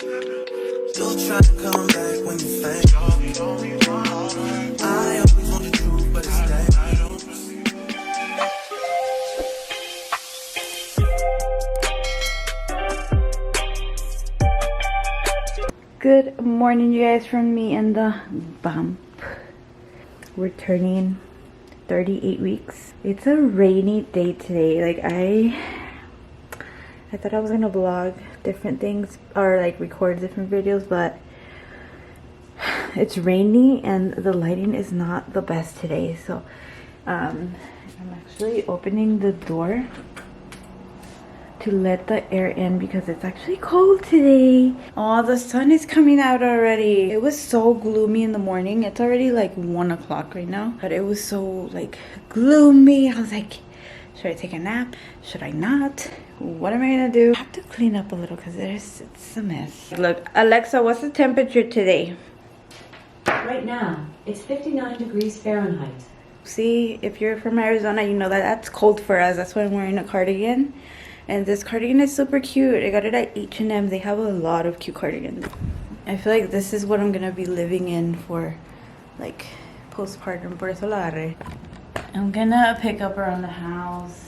Still trying to come back when you think I always want the truth, but it's that Good morning, you guys, from me and the bump. We're turning 38 weeks. It's a rainy day today. Like I thought I was gonna vlog different things or like record different videos, but it's rainy and the lighting is not the best today. So I'm actually opening the door to let the air in because it's actually cold today. Oh, the sun is coming out already. It was so gloomy in the morning. It's already like 1 o'clock right now, but it was so like gloomy. I was like, should I take a nap? Should I not? What am I gonna do? I have to clean up a little because it's a mess. Look, Alexa, what's the temperature today? Right now, it's 59 degrees Fahrenheit. See, if you're from Arizona, you know that that's cold for us. That's why I'm wearing a cardigan. And this cardigan is super cute. I got it at H&M. They have a lot of cute cardigans. I feel like this is what I'm gonna be living in for like postpartum. Por eso la agarré. I'm gonna pick up around the house.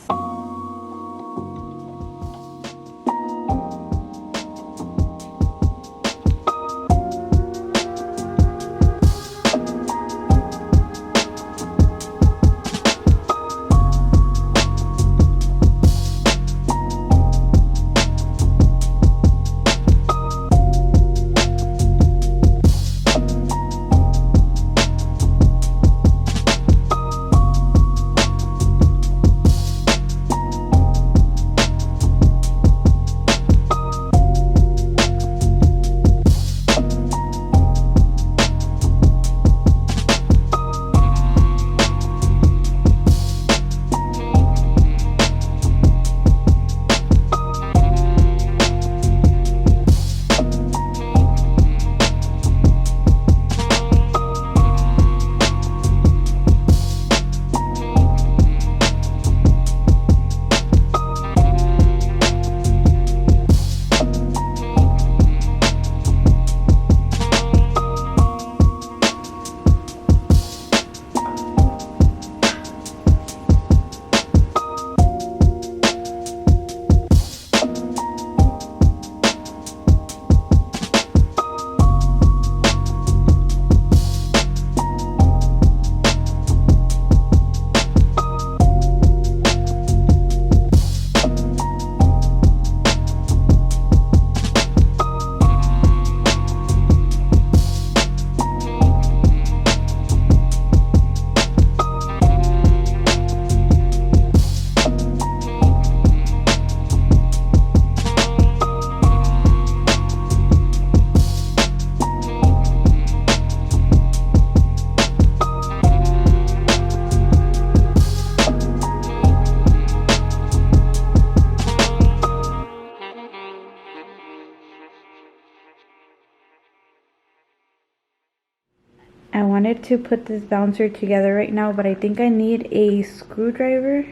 I wanted to put this bouncer together right now, but I think I need a screwdriver.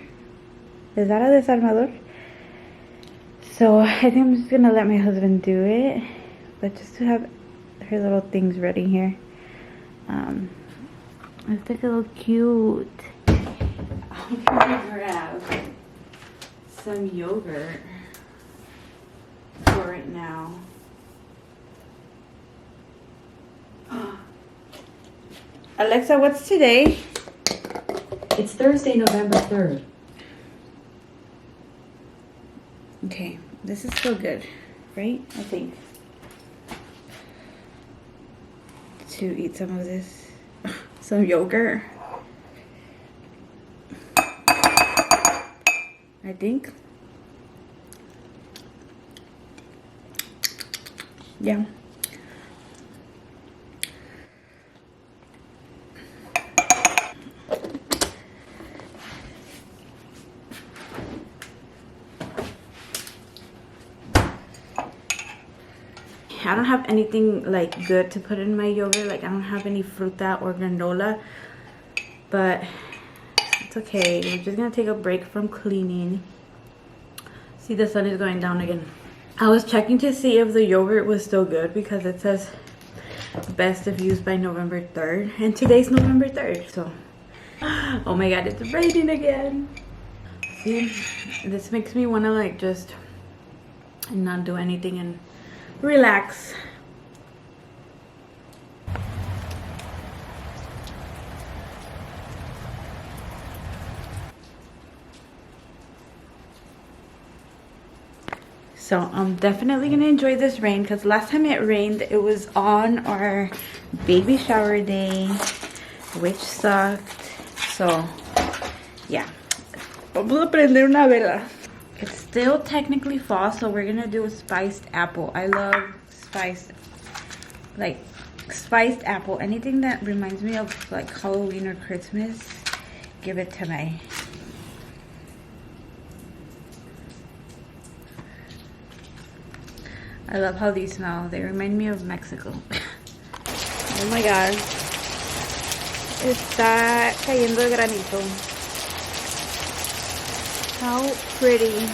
Is that a desarmador? So I think I'm just gonna let my husband do it, but just to have her little things ready here. It's like a little cute. I'm gonna grab some yogurt for right now. Alexa, what's today? It's Thursday, November 3rd. Okay, this is so good, right? I think. To eat some of this, some yogurt. I think. Yeah. I don't have anything like good to put in my yogurt. Like I don't have any fruta or granola, but it's okay. We're just gonna take a break from cleaning. See, the sun is going down again. I was checking to see if the yogurt was still good because it says best if used by November 3rd. And today's November 3rd. So, oh my god, it's raining again. See, this makes me want to like just not do anything and relax. So I'm definitely gonna enjoy this rain because last time it rained, it was on our baby shower day, which sucked. So yeah, vamos a prender una vela. It's still technically fall, so we're gonna do a spiced apple. I love spiced apple. Anything that reminds me of like Halloween or Christmas, give it to me. I love how these smell. They remind me of Mexico. Oh my god. Está cayendo el granito. How pretty.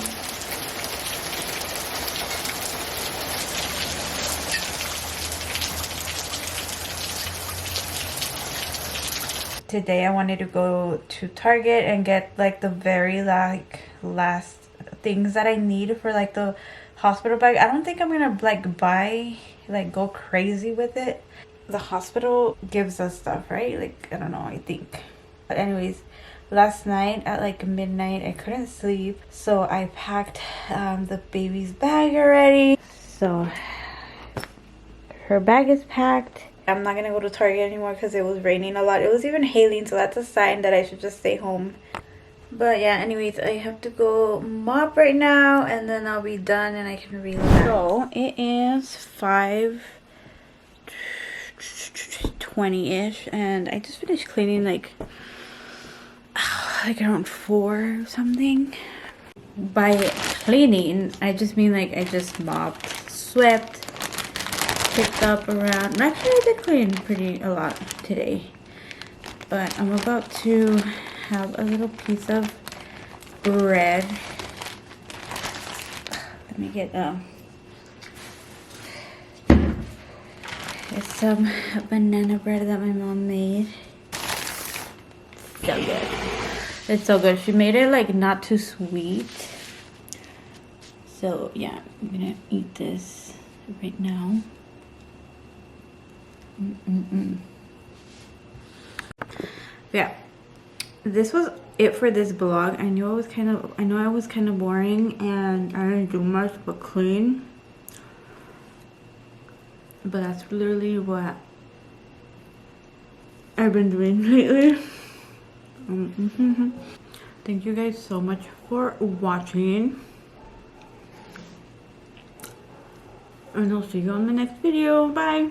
Today I wanted to go to Target and get like the very last things that I need for like the hospital bag. I don't think I'm gonna like go crazy with it. The hospital gives us stuff, right? Like, I don't know, I think. But anyways, last night at like midnight I couldn't sleep, so I packed the baby's bag already. So her bag is packed. I'm not gonna go to Target anymore because it was raining a lot. It was even hailing, so that's a sign that I should just stay home. But yeah, anyways, I have to go mop right now and then I'll be done and I can relax. So it is 5:20-ish and I just finished cleaning like around 4 or something. By cleaning, I just mean like I just mopped, swept, picked up around. Actually, I did clean a lot today. But I'm about to have a little piece of bread. Let me get it's some banana bread that my mom made. So good. It's so good. She made it like not too sweet. So yeah, I'm gonna eat this right now. Yeah, this was it for this vlog. I know I was kind of boring and I didn't do much but clean, but that's literally what I've been doing lately. Thank you guys so much for watching, and I'll see you on the next video. Bye.